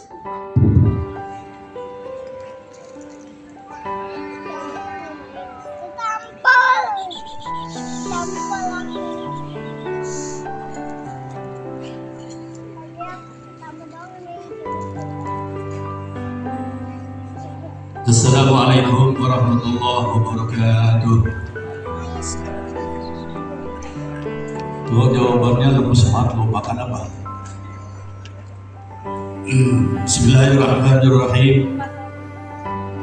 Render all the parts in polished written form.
Assalamualaikum warahmatullahi wabarakatuh. Tuh jawabannya lemes banget, mau makan apa? Bismillahirrahmanirrahim.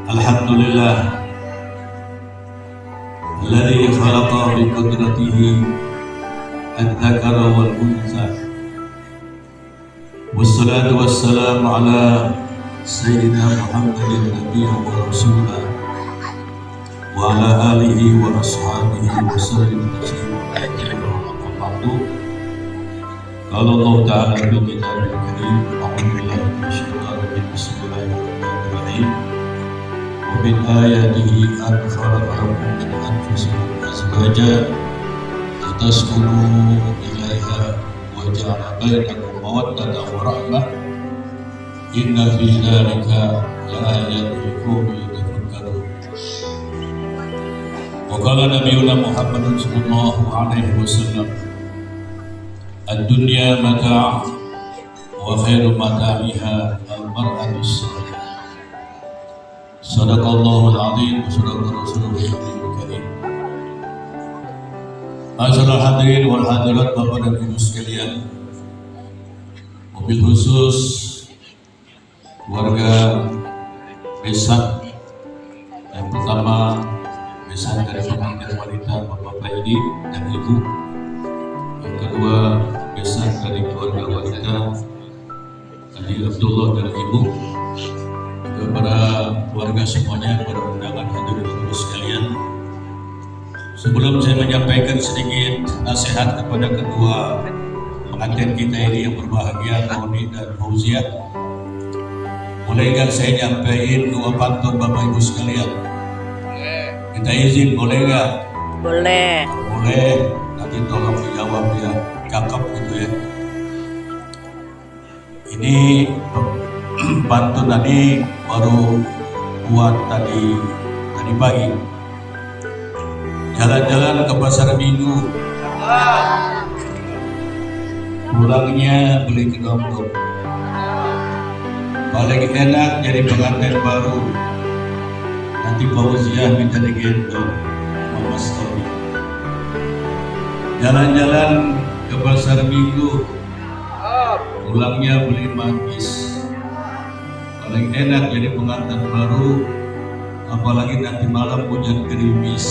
Alhamdulillah alladzi khalaqa bi qudratihi adz-dzakara wal untha. Wassalatu wassalamu ala Sayyidina Muhammadin nabiyyan wa rasulah wa ala alihi wa ashabihi wa sallam tasliman. Qala Allah Ta'ala fi kitabil karim, a'udzu billahi minasyaitonir rajim, bismillahirrahmanirrahim. Wa min ayatihi an khalaqa lakum min anfusikum azwajan litaskunu ilaiha wa ja'ala bainakum mawaddatan wa rahmah. Inna fi dzalika laayatin liqaumin yatafakkarun. Wa qala nabiyuna Muhammadun sallallahu alaihi wasallam, ad-dunya mata' wa khairu mata'iha al-mar'atu as-salihah. Sadaqallahul azim wa sadaqa rasulullahil karim. Ma'asyiral hadirin wal hadirat, Bapak dan Ibu sekalian, mobil khusus warga Besak. Yang pertama Besak dari pengantin wanita Bapak Edi dan Ibu. Yang kedua Besak dari keluarga wanita Adi Abdullah dan Ibu. Kepada keluarga semuanya, para undangan hadirin Ibu sekalian, sebelum saya menyampaikan sedikit nasihat kepada kedua pengantin kita ini yang berbahagia, Tony dan Fauziah, boleh nggak saya nyampein dua pantun Bapak Ibu sekalian? Kita izin, boleh nggak? Boleh. Boleh, nanti tolong dijawab ya, cakep gitu ya. Ini pantun tadi baru buat tadi pagi. Jalan-jalan ke pasar minggu, pulangnya beli kedondong. Paling enak jadi pengantin baru, nanti Fauziah minta digendong sama Story. Jalan-jalan ke pasar minggu, pulangnya beli manggis. Paling enak jadi pengantin baru, apalagi nanti malam hujan gerimis.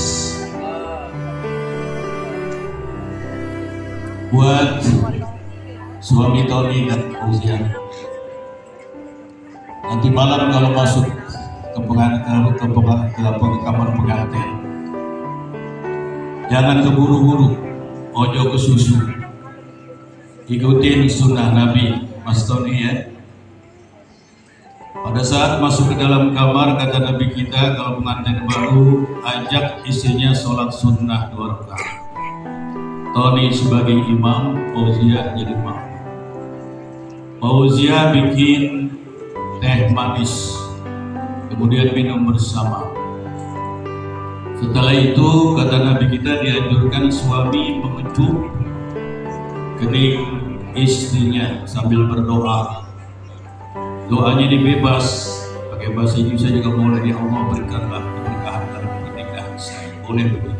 Buat suami Tony dan Fauziah, nanti malam kalau masuk ke kamar pengantin, jangan keburu-buru, ojo ke susu, ikutin sunnah Nabi, Mas Tony ya. Pada saat masuk ke dalam kamar, kata Nabi kita, kalau pengantin baru, ajak istrinya sholat sunnah 2 rakaat. Tony sebagai imam, Fauziah jadi imam. Fauziah bikin teh manis, kemudian minum bersama. Setelah itu kata Nabi kita, dianjurkan suami mengecup kening istrinya sambil berdoa. Doanya ini bebas, pakai bahasa Indonesia juga boleh. Ya Allah, berikanlah keberkahan dalam pernikahan saya, boleh begitu.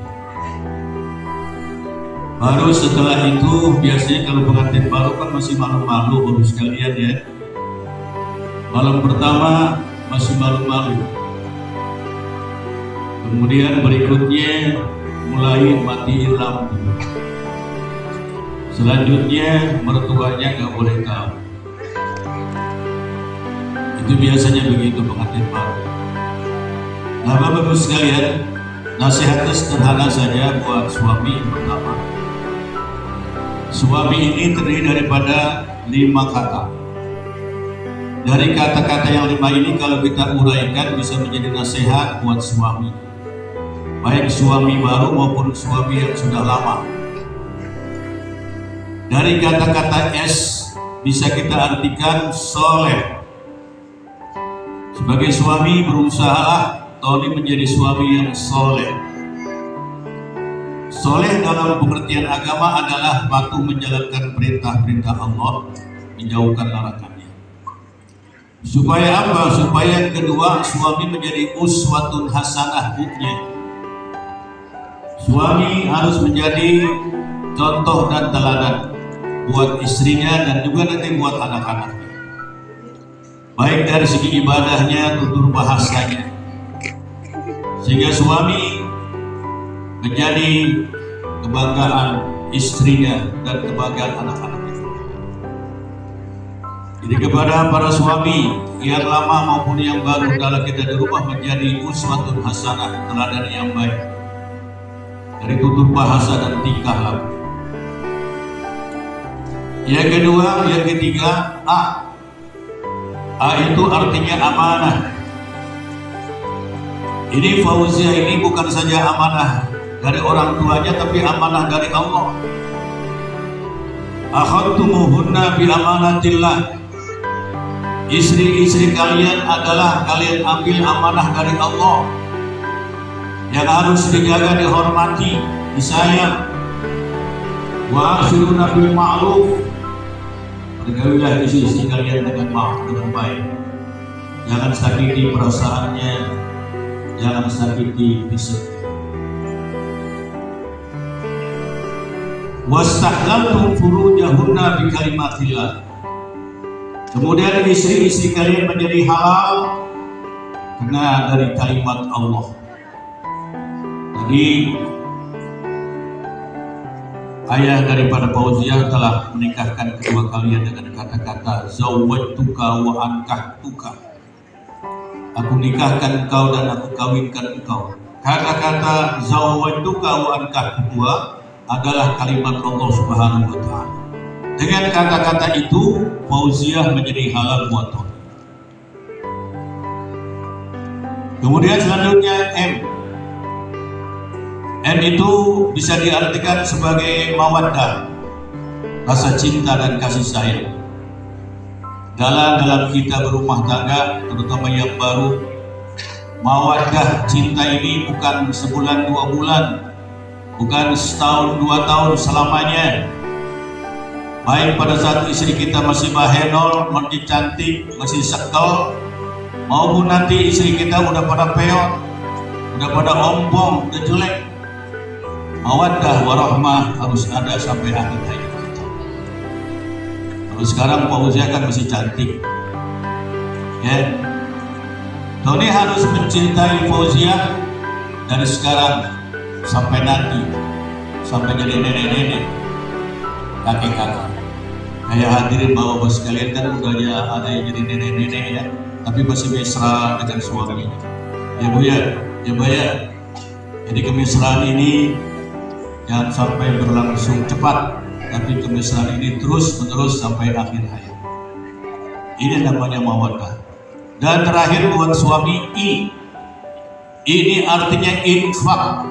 Baru setelah itu, biasanya kalau pengantin baru kan masih malu-malu baru sekalian ya. Malam pertama masih malu-malu. Kemudian berikutnya mulai matiin lampu. Selanjutnya mertuanya nggak boleh tahu. Itu biasanya begitu pengantin baru. Nah Bapak-Ibu sekalian, nasihatnya sederhana saja buat suami. Yang pertama, suami ini terdiri daripada 5 kata. Dari kata-kata yang 5 ini kalau kita uraikan bisa menjadi nasihat buat suami, baik suami baru maupun suami yang sudah lama. Dari kata-kata S bisa kita artikan soleh, Sebagai suami berusahalah Tony menjadi suami yang soleh. Soleh dalam pengertian agama adalah patuh menjalankan perintah-perintah Allah, menjauhkan larangannya. Supaya apa? Supaya kedua suami menjadi uswatun hasanah buatnya. Suami harus menjadi contoh dan teladan buat istrinya dan juga nanti buat anak-anaknya. Baik dari segi ibadahnya, tutur bahasanya, sehingga suami menjadi kebanggaan istrinya dan kebanggaan anak-anaknya. Jadi kepada para suami yang lama maupun yang baru dalam kita di rumah menjadi uswatun hasanah, teladan yang baik dari tutur bahasa dan tingkah laku. Yang kedua, yang ketiga, A itu artinya amanah. Ini Fauzia ini bukan saja amanah dari orang tuanya, tapi amanah dari Allah. Akhadtumuhunna bi amanatillah. Istri-istri kalian adalah kalian ambil amanah dari Allah yang harus dijaga, dihormati, disayang. Wa asyiruna bil ma'ruf. Bergawilah istri-istri kalian dengan maaf, dengan baik. Jangan sakiti perasaannya, jangan sakiti fisiknya. Wastahlaltum furujahunna bi kalimatillah. Kemudian istri-istri kalian menjadi halal karena dari kalimat Allah. Tadi ayah daripada Fauziah telah menikahkan kedua kalian dengan kata-kata zawwajtuka wa ankahtuka. Aku nikahkan engkau dan aku kawinkan engkau. Kata-kata zawwajtuka wa ankahtuka adalah kalimat Allah Subhanahu wa taala. Dengan kata-kata itu Fauziah menjadi halal buat Tony. Kemudian selanjutnya M itu bisa diartikan sebagai mawaddah, rasa cinta dan kasih sayang. Dalam kita berumah tangga, terutama yang baru, mawaddah cinta ini bukan sebulan 2 bulan, bukan setahun 2 tahun selamanya. Baik pada saat istri kita masih bahenol, masih cantik, masih sekel, maupun nanti istri kita udah pada peot, udah pada ompong, udah jelek. Mawaddah warahmah harus ada sampai akhir hayat kita. Kalau sekarang Fauzia kan masih cantik, ya. Tony harus mencintai Fauzia dari sekarang sampai nanti, sampai jadi nenek-nenek, kakek-kakek. Kayak hadirin bapak-bapak sekalian kan udah ada yang jadi nenek-nenek ya, tapi masih mesra dengan suaminya. Ya Bu ya, ya Bu ya. Jadi kemesraan ini jangan sampai berlangsung cepat, tapi kemesraan ini terus menerus sampai akhir hayat. Ini namanya mawaddah. Dan terakhir buat suami ini artinya infak.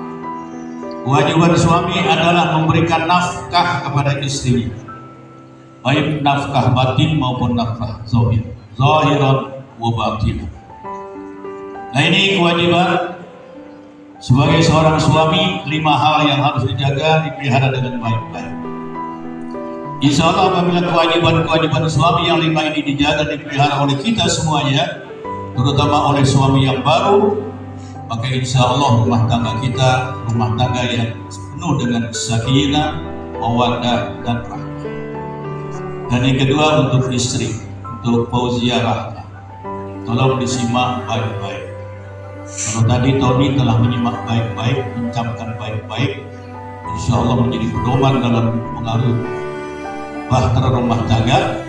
Kewajiban suami adalah memberikan nafkah kepada istrinya, baik nafkah batin maupun nafkah zahir, zahiran wa batinan. Nah ini kewajiban sebagai seorang suami, 5 hal yang harus dijaga, dipelihara dengan baik-baik. Insya Allah apabila kewajiban-kewajiban suami yang 5 ini dijaga, dipelihara oleh kita semuanya, terutama oleh suami yang baru, maka insya Allah rumah tangga kita, rumah tangga yang penuh dengan sakinah, mawaddah dan rahmah. Dan yang kedua untuk istri, untuk Fauzia Rahma, tolong disimak baik-baik. Kalau tadi Tony telah menyimak baik-baik, mencamkan baik-baik, insya Allah menjadi pedoman dalam mengatur bahtera rumah tangga.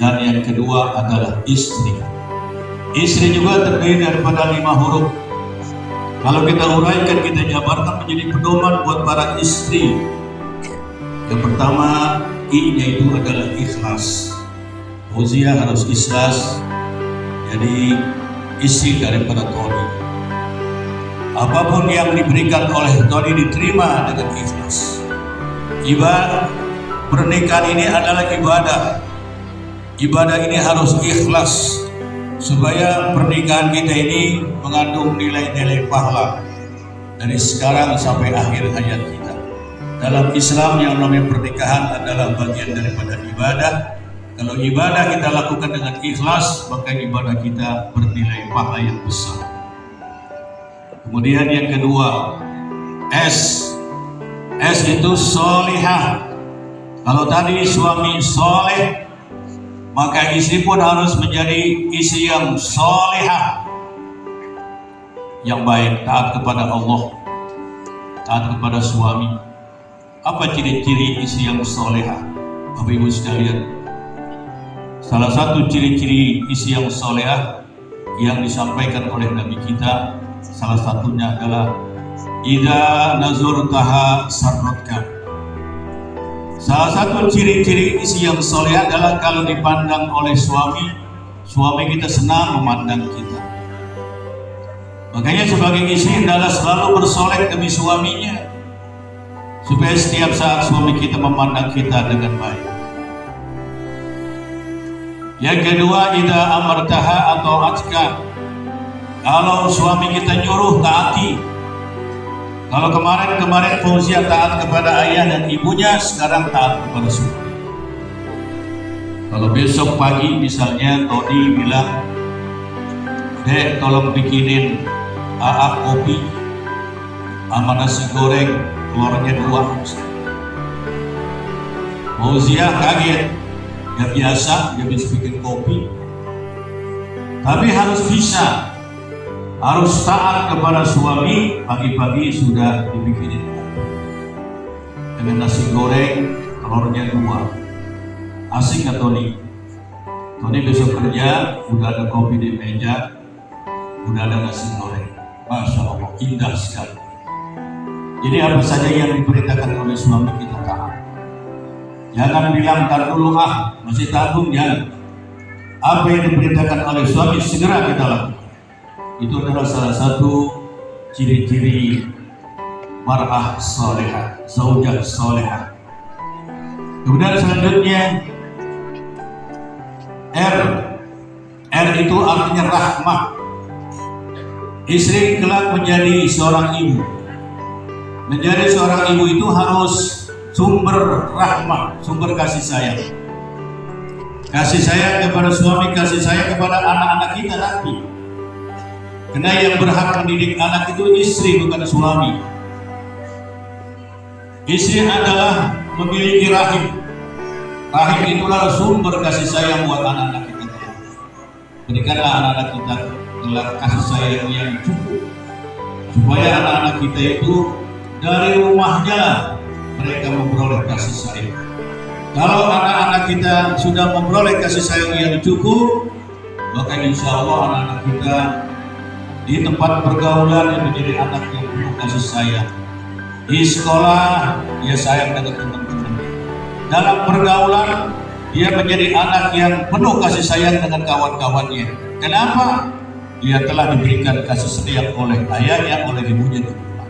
Dan yang kedua adalah istri. Istri juga terdiri daripada 5 huruf. Kalau kita uraikan, kita jabarkan menjadi pedoman buat para istri. Yang pertama, I-nya itu adalah ikhlas. Fauzia harus ikhlas jadi istri daripada Tony. Apapun yang diberikan oleh Tony diterima dengan ikhlas. Ibadah pernikahan ini adalah ibadah. Ibadah ini harus ikhlas. supaya pernikahan kita ini mengandung nilai-nilai pahala dari sekarang sampai akhir hayat kita. Dalam Islam yang namanya pernikahan adalah bagian daripada ibadah. Kalau ibadah kita lakukan dengan ikhlas, maka ibadah kita bernilai pahala yang besar. Kemudian yang kedua, S itu solihah. Kalau tadi suami soleh, maka istri pun harus menjadi istri yang solihah, yang baik, taat kepada Allah, taat kepada suami. Apa ciri-ciri istri yang solehah? Bapak Ibu sekalian, salah satu ciri-ciri istri yang solehah yang disampaikan oleh Nabi kita, salah satunya adalah idza nazurtaha sarratka. Salah satu ciri-ciri istri yang solehah adalah kalau dipandang oleh suami kita senang memandang kita. Makanya sebagai istri adalah selalu bersoleh demi suaminya, supaya setiap saat suami kita memandang kita dengan baik. Yang kedua, idza amartaha atau atka. Kalau suami kita nyuruh, taati. Kalau kemarin Fauzia taat kepada ayah dan ibunya, sekarang taat kepada suami. Kalau besok pagi misalnya Tony bilang, Dek tolong bikinin kopi sama nasi goreng, telurnya 2. Fauzia kaget, gak biasa dia bisa bikin kopi. Tapi harus bisa, harus taat kepada suami. Pagi-pagi sudah dibikinin kopi dengan nasi goreng, telurnya 2. Asik gak Tony? Tony besok kerja, udah ada kopi di meja, udah ada nasi goreng. Masya Allah, indah sekali. Jadi apa saja yang diperintahkan oleh suami kita taat. Jangan bilang tar dulu masih tanggung, jangan. Apa yang diperintahkan oleh suami segera kita lakukan. Itu adalah salah satu ciri-ciri mar'ah solehah, zaujah solehah. Kemudian selanjutnya R itu artinya rahmah. Istri kelak menjadi seorang ibu. Menjadi seorang ibu itu harus sumber rahmah, sumber kasih sayang. Kasih sayang kepada suami, kasih sayang kepada anak-anak kita nanti. Karena yang berhak mendidik anak itu istri, bukan suami. Istri adalah memiliki rahim. Rahim itulah sumber kasih sayang buat anak-anak kita. Berikanlah anak-anak kita kasih sayang yang cukup, supaya anak-anak kita itu dari rumahnya mereka memperoleh kasih sayang. Kalau anak-anak kita sudah memperoleh kasih sayang yang cukup, maka insya Allah anak-anak kita di tempat pergaulan yang menjadi anak yang penuh kasih sayang. Di sekolah dia sayang dengan teman-teman. Dalam pergaulan dia menjadi anak yang penuh kasih sayang dengan kawan-kawannya. Kenapa? Dia telah diberikan kasih sayang oleh ayahnya, oleh ibunya di rumah.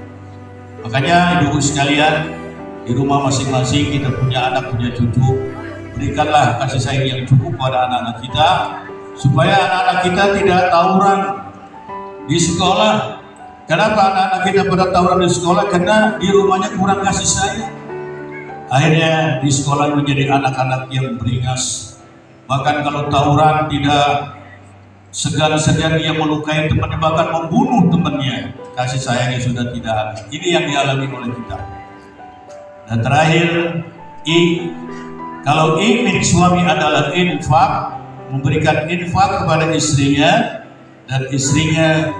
Makanya ibu sekalian, di rumah masing-masing kita punya anak, punya cucu. Berikanlah kasih sayang yang cukup pada anak-anak kita, supaya anak-anak kita tidak tawuran di sekolah. Kenapa anak-anak kita pada tawuran di sekolah? Karena di rumahnya kurang kasih sayang. Akhirnya di sekolah menjadi anak-anak yang beringas. Bahkan kalau tawuran tidak segan-segan dia melukai temannya, bahkan membunuh temannya. Kasih sayangnya sudah tidak ada. Ini yang dialami oleh kita. Dan terakhir, kalau milik suami adalah infak, memberikan infak kepada istrinya, dan istrinya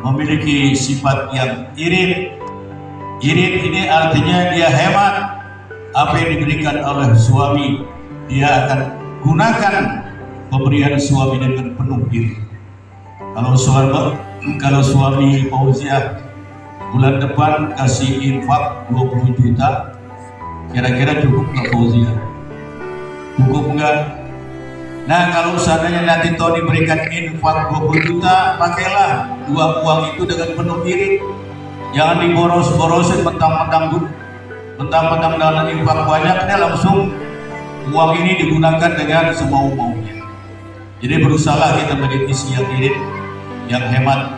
memiliki sifat yang irit. Irit ini artinya dia hemat. Apa yang diberikan oleh suami, dia akan gunakan pemberian suami dengan penuh diri. Kalau suami Fauzia bulan depan kasih infak 20 juta, kira-kira cukup nggak Fauzia? Cukup nggak? Nah, kalau seandainya nanti Tony berikan infak 20 juta, pakailah uang itu dengan penuh diri. Jangan diboros-borosin mentang-mentang dalam infak banyaknya langsung uang ini digunakan dengan semau-maunya. Jadi berusaha kita menjadi isi yang irit, yang hemat,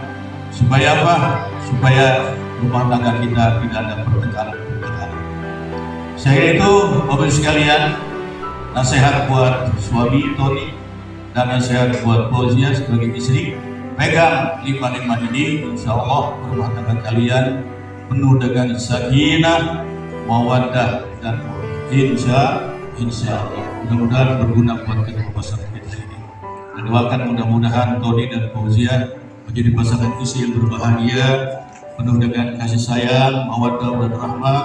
supaya apa? Supaya rumah tangga kita tidak ada pertengkaran. Saya itu, Bapak sekalian, nasihat buat suami Tony dan nasihat buat Fauzia sebagai istri, pegang 5 ini, insya Allah rumah tangga kalian penuh dengan sakinah, mawaddah, dan insya Allah mudah-mudahan berguna buat kedua pasangan kita ini. Dan doakan mudah-mudahan Tony dan Fauzia menjadi pasangan istri yang berbahagia, penuh dengan kasih sayang, mawaddah dan rahmah,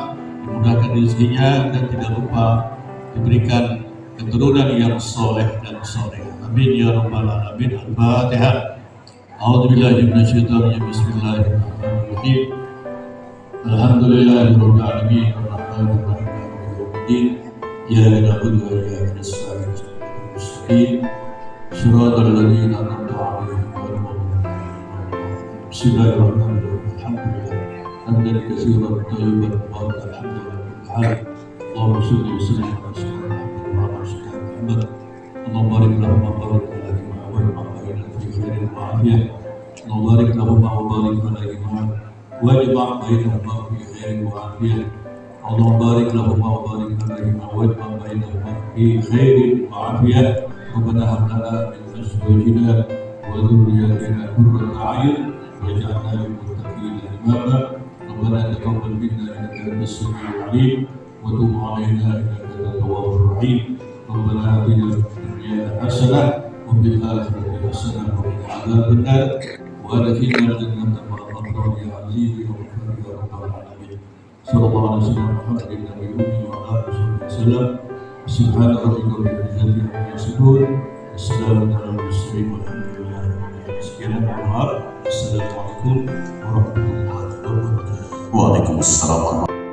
dimudahkan rezekinya, dan tidak lupa diberikan keturunan yang soleh dan soleh. Amin ya rabbal alamin. Al-Fatihah. A'udzubillahi minasyaitonir rajim. Bismillahirrahmanirrahim. Alhamdulillahirabbil alamin. Arrahmanir rahim. Maliki yaumiddin. Iyyaka na'budu wa iyyaka nasta'in. Shiratal ladzina an'amta 'alaihim ghairil maghdubi 'alaihim. Bismillahirrahmanirrahim. Alhamdulillah. Hamdan katsiran thayyiban mubarakan alhamdulillah. Allahumma shalli wa sallim ala sayyidina Muhammad. Allahumma barik lahum wa barik alaihim wa barik fi khairin wa afiyah. Allahumma barik lahum wa barik alaihim wa ijma' bainahuma fi khairin wa afiyah. Allahumma barik lahum wa barik alaihim wa ijma' bainahuma fi khairin wa afiyah. Rabbana hab lana min azwajina wa dhurriyyatina qurrata a'yun waj'alna lil muttaqina imama. Rabbana taqabbal minna innaka antas samiul 'alim wa tub 'alaina innaka antat tawwabur rahim. Rabbana atina fid dunya hasanah wa fil akhirati hasanah wa qina adzaban nar wa adkhilna jannata ma'al abrar ya aziz ya ghafur ya rabbal alamin. Sallallahu alaihi wasallam Muhammadin nabiyyi wa ala alihi wasallam. Subhana rabbika rabbil izzati amma yasifun. Wassalamun ala mursalin walhamdulillahi rabbil alamin. Sekian mohon maaf. Assalamualaikum warahmatullahi wabarakatuh. Waalaikumsalam.